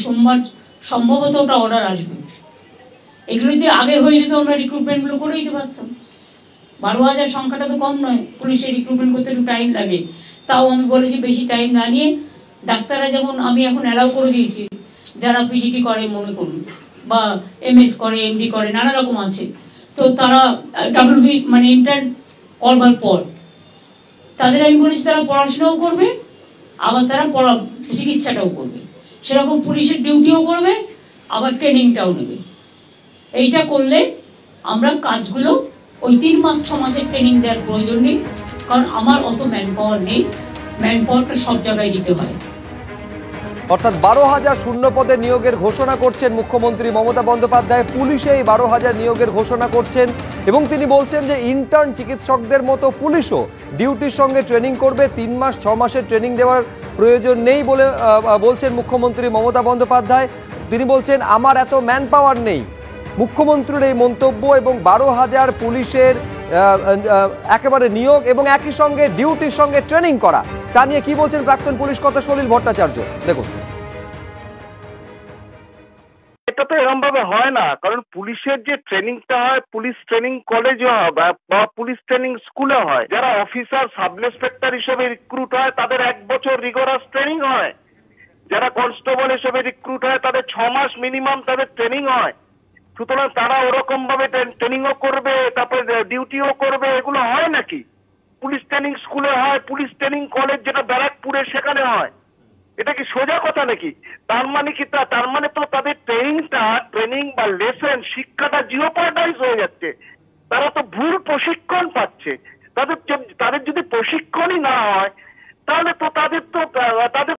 সোমবার সম্ভবত ওটা অর্ডার আসবে। এগুলো যদি আগে হয়ে যেত আমরা রিক্রুটমেন্টগুলো করে দিতে পারতাম। 12,000 সংখ্যাটা তো কম নয়, পুলিশের রিক্রুটমেন্ট করতে একটু টাইম লাগে। তাও আমি বলেছি বেশি টাইম না নিয়ে ডাক্তাররা, যেমন আমি এখন অ্যালাউ করে দিয়েছি, যারা পিজিটি করে মনে করুন, বা এমএস করে, এমডি করে, নানা রকম আছে, তো তারা ডাব্লিউবি মানে ইন্টার্ন করবার পর তাদের আমি বলেছি তারা পড়াশোনাও করবে, আবার তারা চিকিৎসাটাও করবে, সেরকম পুলিশের ডিউটিও করবে, আবার ট্রেনিংটাও নেবে। এইটা করলে আমরা কাজগুলো ওই 3 মাস 6 মাসের ট্রেনিং দেওয়ার প্রয়োজন নেই, কারণ আমার অত ম্যান পাওয়ার নেই, ম্যান পাওয়ারটা সব জায়গায় দিতে হয়। অর্থাৎ 12,000 শূন্য পদে নিয়োগের ঘোষণা করছেন মুখ্যমন্ত্রী মমতা বন্দ্যোপাধ্যায়। পুলিশে এই 12,000 নিয়োগের ঘোষণা করছেন এবং তিনি বলছেন যে ইন্টার্ন চিকিৎসকদের মতো পুলিশও ডিউটির সঙ্গে ট্রেনিং করবে। 3 মাস 6 মাসের ট্রেনিং দেওয়ার প্রয়োজন নেই বলে বলছেন মুখ্যমন্ত্রী মমতা বন্দ্যোপাধ্যায়। তিনি বলছেন আমার এত ম্যান পাওয়ার নেই। মুখ্যমন্ত্রীর এই মন্তব্য এবং 12,000 পুলিশের একেবারে নিয়োগ এবং একই সঙ্গে ডিউটির সঙ্গে ট্রেনিং করা, তা নিয়ে কি বলছেন প্রাক্তন পুলিশ কর্তা সলিল ভট্টাচার্য, দেখুন। এটা তো এরকম ভাবে হয় না, কারণ পুলিশের যে ট্রেনিংটা হয় পুলিশ ট্রেনিং কলেজে হয় বা পুলিশ ট্রেনিং স্কুলে হয়। যারা অফিসার সাব ইন্সপেক্টর হিসেবে রিক্রুট হয় তাদের 1 বছর রিগোরাস ট্রেনিং হয়। যারা কনস্টেবল হিসেবে রিক্রুট হয় তাদের 6 মাস মিনিমাম তাদের ট্রেনিং হয়। সুতরাং তারা ওরকম ভাবে ট্রেনিংও করবে, তারপরে ডিউটিও করবে, এগুলো হয় নাকি? পুলিশ ট্রেনিং স্কুলে হয়, পুলিশ ট্রেনিং কলেজ যেটা ব্যারাকপুরে সেখানে হয়। এটা কি সোজা কথা নাকি? তার মানে তো তাদের ট্রেনিং বা লেসন শিক্ষাটা জিওপার্ডাইজ হয়ে যাচ্ছে। তারা তো ভুল প্রশিক্ষণ পাচ্ছে। তাদের যদি প্রশিক্ষণই না হয় তাহলে তো তাদের